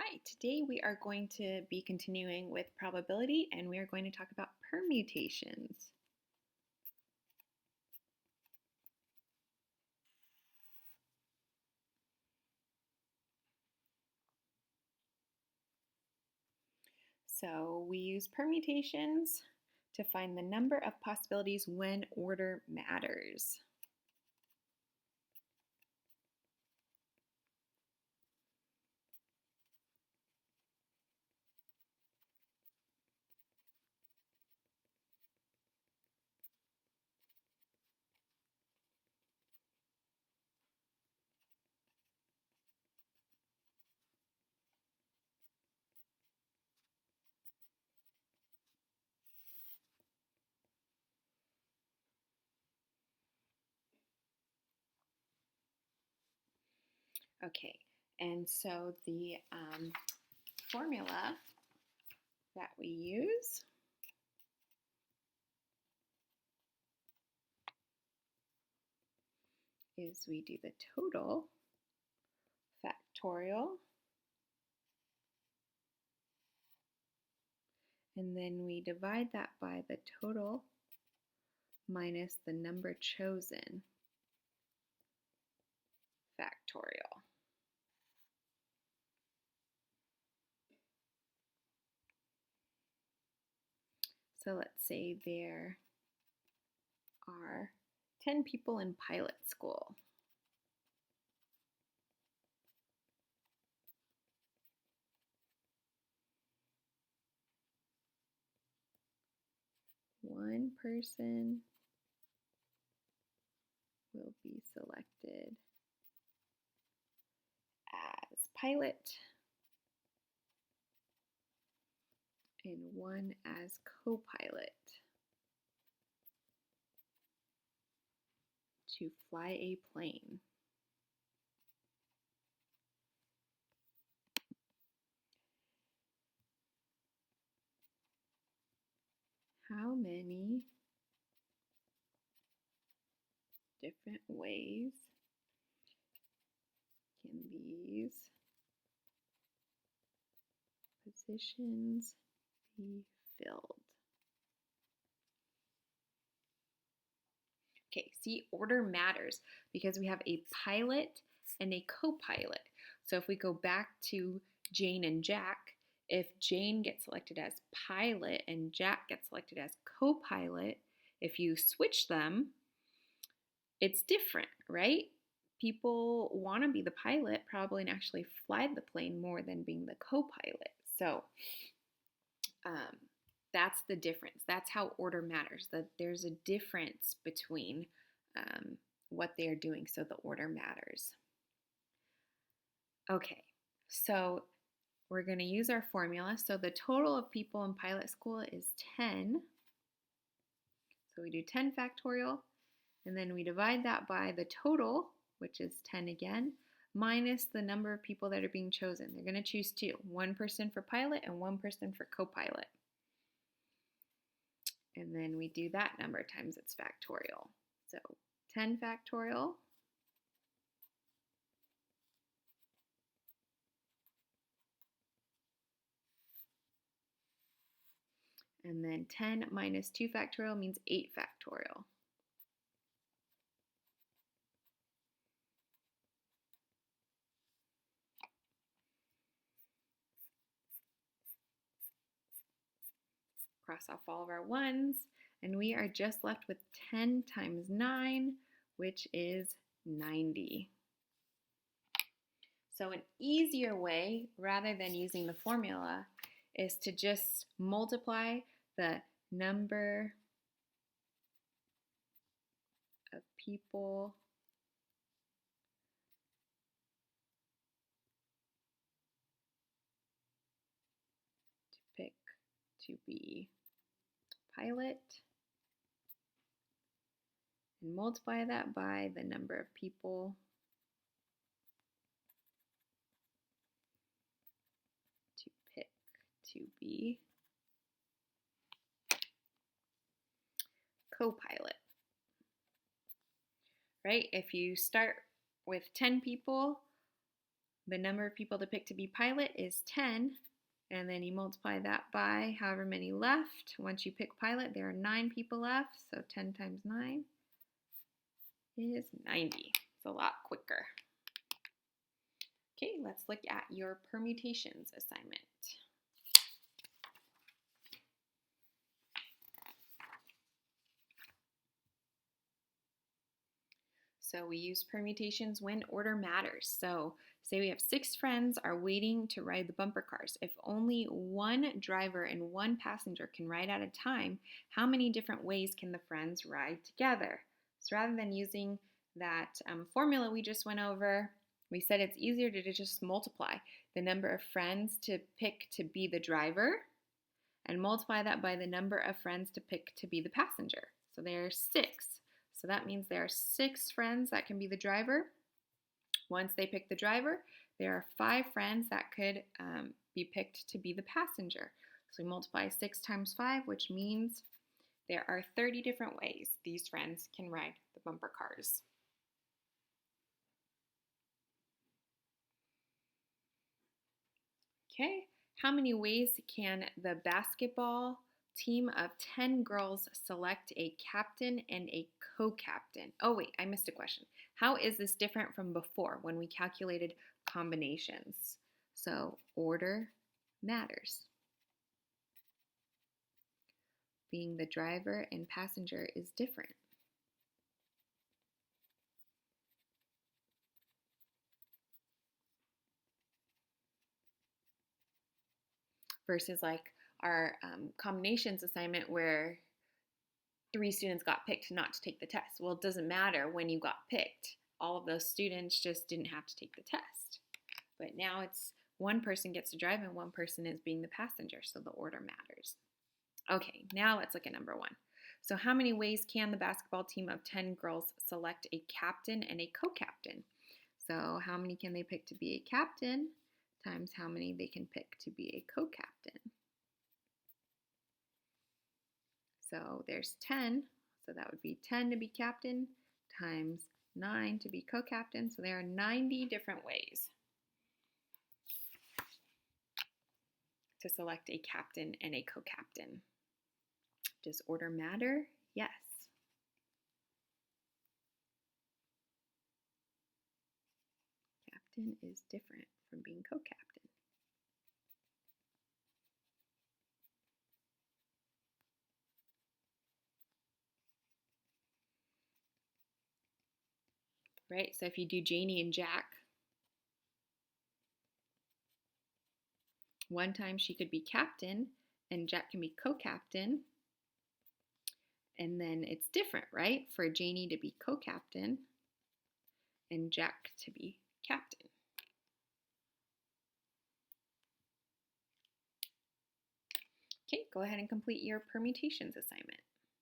Hi, today we are going to be continuing with probability and we are going to talk about permutations. So we use permutations to find the number of possibilities when order matters. Okay, and so the formula that we use is we do the total factorial, and then we divide that by the total minus the number chosen factorial. So let's say there are 10 people in pilot school. One person will be selected as pilot and one as co-pilot to fly a plane. How many different ways can these positions be filled? Okay, see, order matters because we have a pilot and a co-pilot. So if we go back to Jane and Jack, if Jane gets selected as pilot and Jack gets selected as co-pilot, if you switch them, it's different, right? People want to be the pilot probably and actually fly the plane more than being the co-pilot. So that's the difference. That's how order matters, that there's a difference between what they are doing, so the order matters. Okay, so we're going to use our formula. So the total of people in pilot school is 10. So we do 10 factorial, and then we divide that by the total, which is 10 again, minus the number of people that are being chosen. They're going to choose two, one person for pilot and one person for co-pilot. And then we do that number times its factorial. So 10 factorial and then 10 minus 2 factorial means 8 factorial. Cross off all of our ones, and we are just left with 10 times 9, which is 90. So an easier way, rather than using the formula, is to just multiply the number of people to pick to be pilot and multiply that by the number of people to pick to be co-pilot. Right? If you start with 10 people, The number of people to pick to be pilot is 10, and then you multiply that by however many left. Once you pick pilot, there are 9 people left, so 10 times 9 is 90. It's a lot quicker. Okay, let's look at your permutations assignment. So we use permutations when order matters. So say we have 6 friends are waiting to ride the bumper cars. If only one driver and one passenger can ride at a time, how many different ways can the friends ride together? So rather than using that formula we just went over, we said it's easier to just multiply the number of friends to pick to be the driver and multiply that by the number of friends to pick to be the passenger. So there's 6. So that means there are 6 friends that can be the driver. Once they pick the driver, there are 5 friends that could be picked to be the passenger. So we multiply 6 times 5, which means there are 30 different ways these friends can ride the bumper cars. Okay, how many ways can the basketball team of 10 girls select a captain and a co-captain? Oh wait, I missed a question. How is this different from before when we calculated combinations? So order matters. Being the driver and passenger is different. Versus like our combinations assignment where 3 students got picked not to take the test. Well, it doesn't matter when you got picked. All of those students just didn't have to take the test. But now it's one person gets to drive and one person is being the passenger, so the order matters. Okay, now let's look at number 1. So how many ways can the basketball team of 10 girls select a captain and a co-captain? So how many can they pick to be a captain times how many they can pick to be a co-captain? So there's 10, so that would be 10 to be captain times 9 to be co-captain. So there are 90 different ways to select a captain and a co-captain. Does order matter? Yes. Captain is different from being co-captain. Right, so if you do Janie and Jack, one time she could be captain and Jack can be co-captain. And then it's different, right? For Janie to be co-captain and Jack to be captain. Okay, go ahead and complete your permutations assignment.